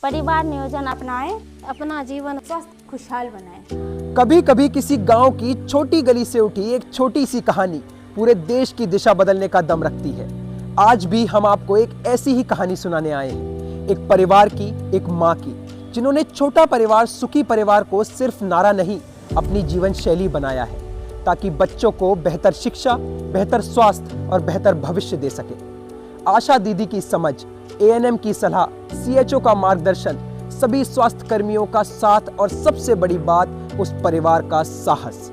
परिवार नियोजन अपनाएं, अपना जीवन स्वस्थ खुशहाल बनाएं। कभी कभी किसी गांव की छोटी गली से उठी एक छोटी सी कहानी पूरे देश की दिशा बदलने का दम रखती है। आज भी हम आपको एक ऐसी ही कहानी सुनाने आए हैं, एक परिवार की, एक माँ की, जिन्होंने छोटा परिवार सुखी परिवार को सिर्फ नारा नहीं, अपनी जीवन शैली बनाया है, ताकि बच्चों को बेहतर शिक्षा, बेहतर स्वास्थ्य और बेहतर भविष्य दे सके। आशा दीदी की समझ, एएनएम की सलाह, सीएचओ का मार्गदर्शन, सभी स्वास्थ्य कर्मियों का साथ और सबसे बड़ी बात उस परिवार का साहस।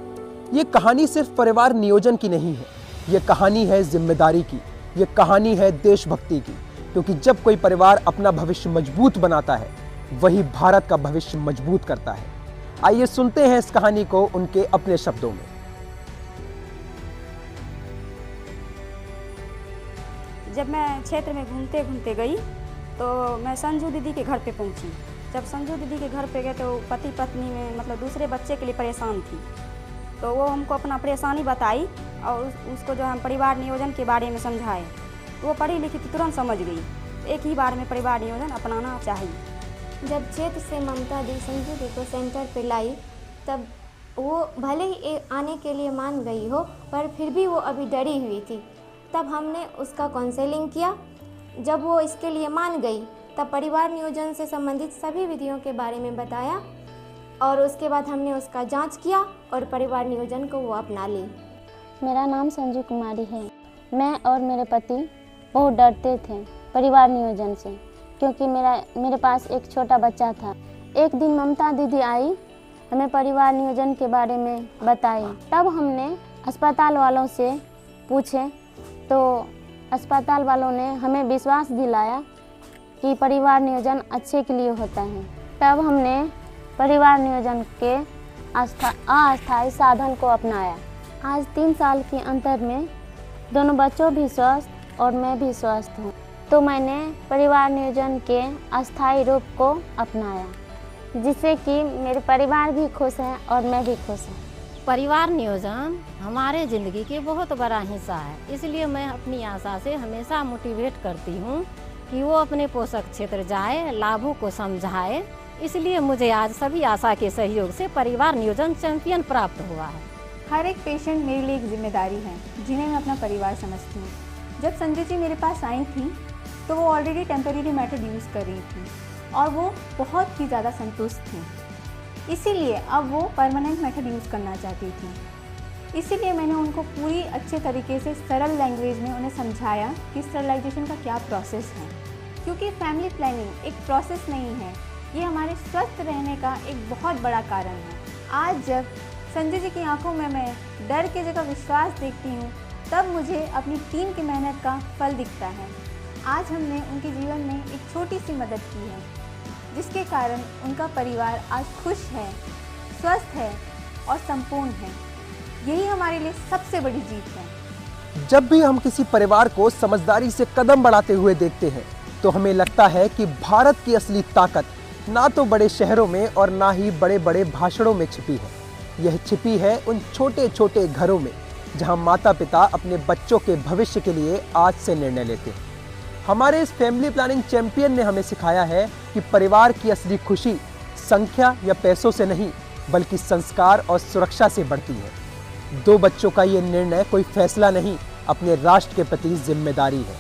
ये कहानी सिर्फ परिवार नियोजन की नहीं है, ये कहानी है जिम्मेदारी की, ये कहानी है देशभक्ति की, क्योंकि जब कोई परिवार अपना भविष्य मजबूत बनाता है, वही भारत का भविष्य मजबूत करता है। आइए सुनते हैं इस कहानी को उनके अपने शब्दों में। जब मैं क्षेत्र में घूमते घूमते गई तो मैं संजू दीदी के घर पे पहुंची। जब संजू दीदी के घर पे गए तो पति पत्नी में मतलब दूसरे बच्चे के लिए परेशान थी, तो वो हमको अपना परेशानी बताई और उसको जो हम परिवार नियोजन के बारे में समझाए। तो वो पढ़ी लिखी तो तुरंत समझ गई, एक ही बार में परिवार नियोजन अपनाना चाहिए। जब क्षेत्र से ममता दी संजू दी को सेंटर पे लाई, तब वो भले ही आने के लिए मान गई हो, पर फिर भी वो अभी डरी हुई थी। तब हमने उसका काउंसलिंग किया। जब वो इसके लिए मान गई, तब परिवार नियोजन से संबंधित सभी विधियों के बारे में बताया और उसके बाद हमने उसका जांच किया और परिवार नियोजन को वो अपना ली। मेरा नाम संजू कुमारी है। मैं और मेरे पति बहुत डरते थे परिवार नियोजन से, क्योंकि मेरे पास एक छोटा बच्चा था। एक दिन ममता दीदी आई, हमें परिवार नियोजन के बारे में बताई। तब हमने अस्पताल वालों से पूछे तो अस्पताल वालों ने हमें विश्वास दिलाया कि परिवार नियोजन अच्छे के लिए होता है। तब हमने परिवार नियोजन के अस्थायी साधन को अपनाया। आज 3 साल के अंतर में दोनों बच्चों भी स्वस्थ और मैं भी स्वस्थ हूँ, तो मैंने परिवार नियोजन के अस्थायी रूप को अपनाया, जिससे कि मेरे परिवार भी खुश है और मैं भी खुश हूँ। परिवार नियोजन हमारे ज़िंदगी के बहुत बड़ा हिस्सा है, इसलिए मैं अपनी आशा से हमेशा मोटिवेट करती हूँ कि वो अपने पोषक क्षेत्र जाए, लाभों को समझाए। इसलिए मुझे आज सभी आशा के सहयोग से परिवार नियोजन चैंपियन प्राप्त हुआ है। हर एक पेशेंट मेरे लिए एक जिम्मेदारी है, जिन्हें मैं अपना परिवार समझती हूँ। जब संजय जी मेरे पास आई थी तो वो ऑलरेडी टेम्परेरी मेथड यूज़ कर रही थी और वो बहुत ही ज़्यादा संतुष्ट थी। इसीलिए अब वो परमानेंट मेथड यूज़ करना चाहती थी। इसीलिए मैंने उनको पूरी अच्छे तरीके से सरल लैंग्वेज में उन्हें समझाया कि स्टरलाइजेशन का क्या प्रोसेस है, क्योंकि फैमिली प्लानिंग एक प्रोसेस नहीं है, ये हमारे स्वस्थ रहने का एक बहुत बड़ा कारण है। आज जब संजय जी की आंखों में मैं डर की जगह विश्वास देखती हूँ, तब मुझे अपनी टीम की मेहनत का फल दिखता है। आज हमने उनके जीवन में एक छोटी सी मदद की है, जिसके कारण उनका परिवार आज खुश है, स्वस्थ है और संपूर्ण है। यही हमारे लिए सबसे बड़ी जीत है। जब भी हम किसी परिवार को समझदारी से कदम बढ़ाते हुए देखते हैं, तो हमें लगता है कि भारत की असली ताकत ना तो बड़े शहरों में और ना ही बड़े बड़े भाषणों में छिपी है। यह छिपी है उन छोटे छोटे घरों में, जहां माता पिता अपने बच्चों के भविष्य के लिए आज से निर्णय लेते हैं। हमारे इस फैमिली प्लानिंग चैंपियन ने हमें सिखाया है कि परिवार की असली खुशी संख्या या पैसों से नहीं, बल्कि संस्कार और सुरक्षा से बढ़ती है। 2 बच्चों का ये निर्णय कोई फैसला नहीं, अपने राष्ट्र के प्रति जिम्मेदारी है।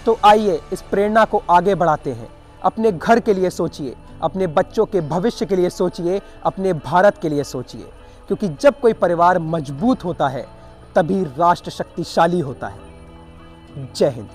तो आइए इस प्रेरणा को आगे बढ़ाते हैं। अपने घर के लिए सोचिए, अपने बच्चों के भविष्य के लिए सोचिए, अपने भारत के लिए सोचिए, क्योंकि जब कोई परिवार मजबूत होता है, तभी राष्ट्र शक्तिशाली होता है। जय हिंद।